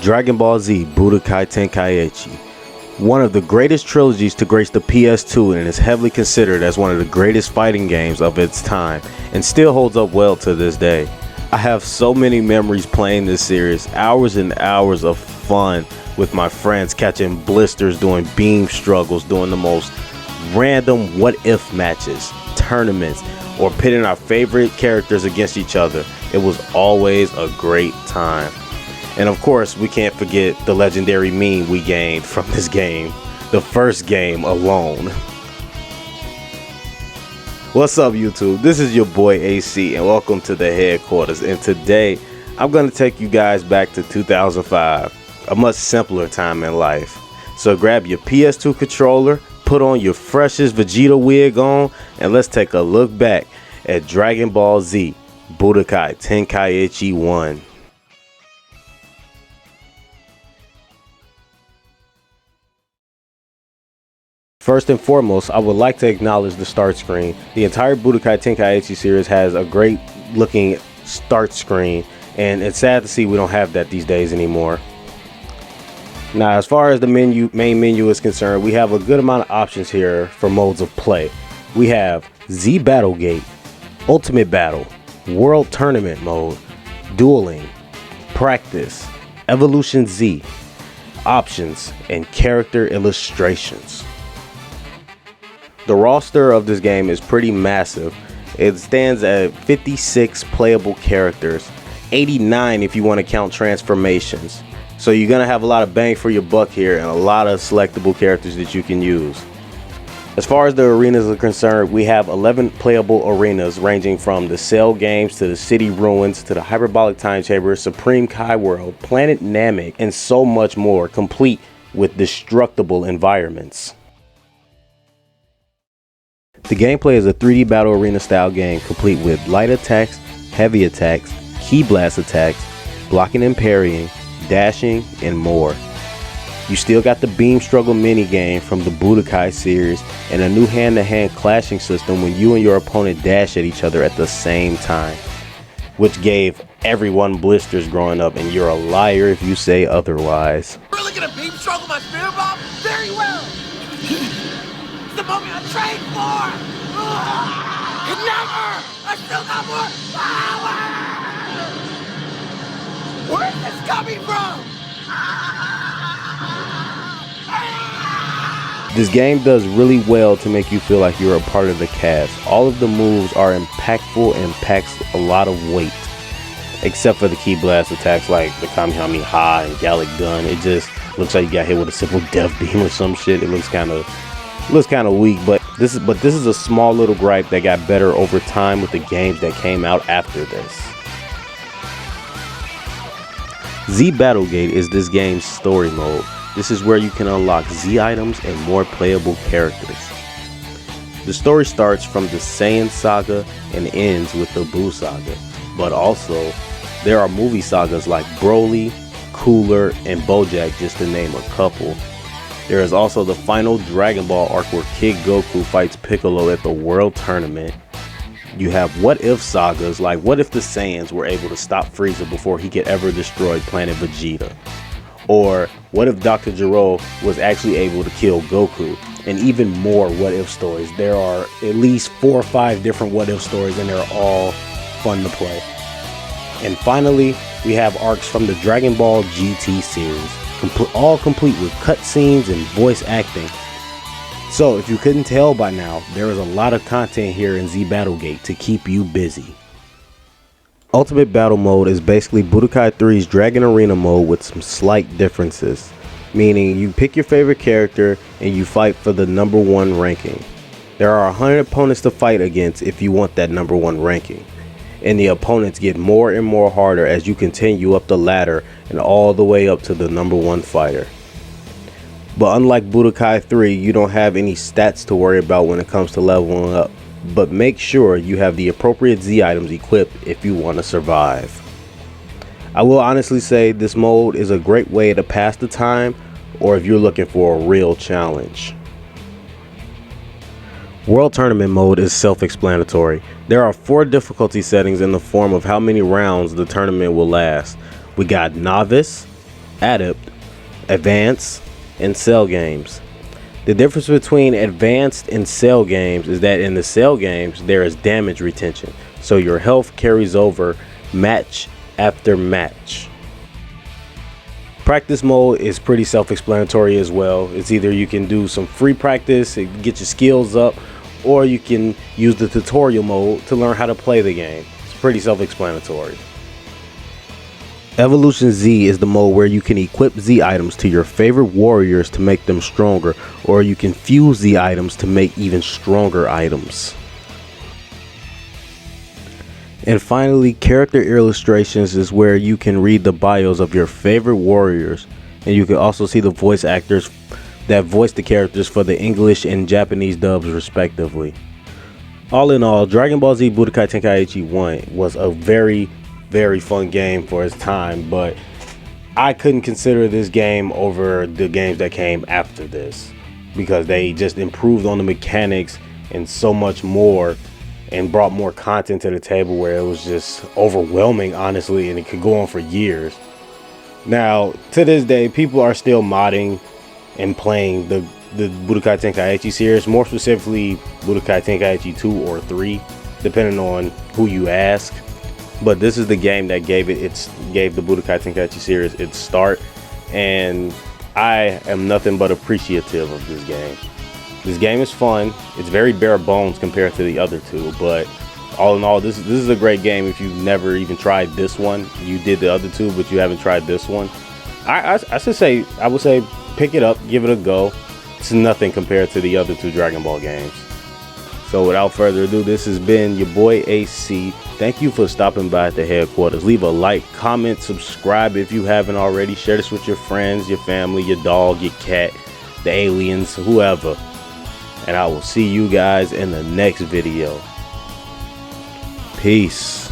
Dragonball Z Budokai Tenkaichi, one of the greatest trilogies to grace the PS2 and is heavily considered as one of the greatest fighting games of its time and still holds up well to this day. I have so many memories playing this series, hours and hours of fun with my friends catching blisters, doing beam struggles, doing the most random what if matches, tournaments, or pitting our favorite characters against each other. It was always a great time. And of course, we can't forget the legendary meme we gained from this game, the first game alone. What's up, YouTube? This is your boy AC and welcome to the headquarters. And today I'm going to take you guys back to 2005, a much simpler time in life. So grab your PS2 controller, put on your freshest Vegeta Wig on, and let's take a look back at Dragonball Z Budokai Tenkaichi 1. First and foremost, I would like to acknowledge the start screen. The entire Budokai Tenkaichi series has a great looking start screen, and it's sad to see we don't have that these days anymore. Now, as far as the main menu is concerned, we have a good amount of options here for modes of play. We have Z Battlegate, Ultimate Battle, World Tournament Mode, Dueling, Practice, Evolution Z, Options, and Character Illustrations. The roster of this game is pretty massive. It stands at 56 playable characters, 89 if you want to count transformations. So you're going to have a lot of bang for your buck here and a lot of selectable characters that you can use. As far as the arenas are concerned, we have 11 playable arenas ranging from the Cell Games to the City Ruins to the Hyperbolic Time Chamber, Supreme Kai World, Planet Namek, and so much more, complete with destructible environments. The gameplay is a 3D battle arena style game complete with light attacks, heavy attacks, key blast attacks, blocking and parrying, dashing, and more. You still got the beam struggle mini game from the Budokai series and a new hand-to-hand clashing system when you and your opponent dash at each other at the same time, which gave everyone blisters growing up, and you're a liar if you say otherwise. Really gonna beam struggle my spirit bomb? Very well! The moment I trained for! And never! I still got more power! Where's this coming from? This game does really well to make you feel like you're a part of the cast. All of the moves are impactful and packs a lot of weight. Except for the key blast attacks like the Kamehameha and Gallic Gun. It just looks like you got hit with a simple death beam or some shit. It looks kind of weak, but this is a small little gripe that got better over time with the games that came out after this. Z Battlegate is this game's story mode. This is where you can unlock Z items and more playable characters. The story starts from the Saiyan saga and ends with the Buu saga, but also there are movie sagas like Broly, Cooler, and Bojack, just to name a couple. There is also the final Dragon Ball arc where Kid Goku fights Piccolo at the World Tournament. You have what if sagas like what if the Saiyans were able to stop Frieza before he could ever destroy planet Vegeta? Or what if Dr. Gero was actually able to kill Goku? And even more what if stories. There are at least 4 or 5 different what if stories and they're all fun to play. And finally, we have arcs from the Dragon Ball GT series. All complete with cutscenes and voice acting. So if you couldn't tell by now, there is a lot of content here in Z Battlegate to keep you busy. Ultimate Battle Mode is basically Budokai 3's Dragon Arena mode with some slight differences. Meaning you pick your favorite character and you fight for the #1 ranking. There are 100 opponents to fight against if you want that #1 ranking. And the opponents get more and more harder as you continue up the ladder and all the way up to the #1 fighter. But unlike Budokai 3, you don't have any stats to worry about when it comes to leveling up. But make sure you have the appropriate Z items equipped if you want to survive. I will honestly say this mode is a great way to pass the time or if you're looking for a real challenge. World Tournament mode is self-explanatory. There are 4 difficulty settings in the form of how many rounds the tournament will last. We got Novice, Adept, Advanced, and Cell games. The difference between Advanced and Cell games is that in the Cell games there is damage retention, so your health carries over match after match. Practice mode is pretty self-explanatory as well. It's either you can do some free practice and get your skills up, or you can use the tutorial mode to learn how to play the game. It's pretty self-explanatory. Evolution Z is the mode where you can equip Z items to your favorite warriors to make them stronger, or you can fuse Z items to make even stronger items. And finally, character illustrations is where you can read the bios of your favorite warriors, and you can also see the voice actors that voice the characters for the English and Japanese dubs respectively. All in all, Dragon Ball Z Budokai Tenkaichi 1 was a very fun game for its time, but I couldn't consider this game over the games that came after this because they just improved on the mechanics and so much more and brought more content to the table where it was just overwhelming, honestly, and it could go on for years. Now, to this day, people are still modding and playing the Budokai Tenkaichi series, more specifically Budokai Tenkaichi 2 or 3, depending on who you ask. But this is the game that gave the Budokai Tenkaichi series its start, and I am nothing but appreciative of this game. This game is fun. It's very bare bones compared to the other two, but all in all, this is a great game. If you've never even tried this one, you did the other two, but you haven't tried this one, I would say pick it up, give it a go. It's nothing compared to the other two Dragon Ball games. So without further ado, this has been your boy AC. Thank you for stopping by at the headquarters. Leave a like, comment, subscribe if you haven't already. Share this with your friends, your family, your dog, your cat, the aliens, whoever. And I will see you guys in the next video. Peace.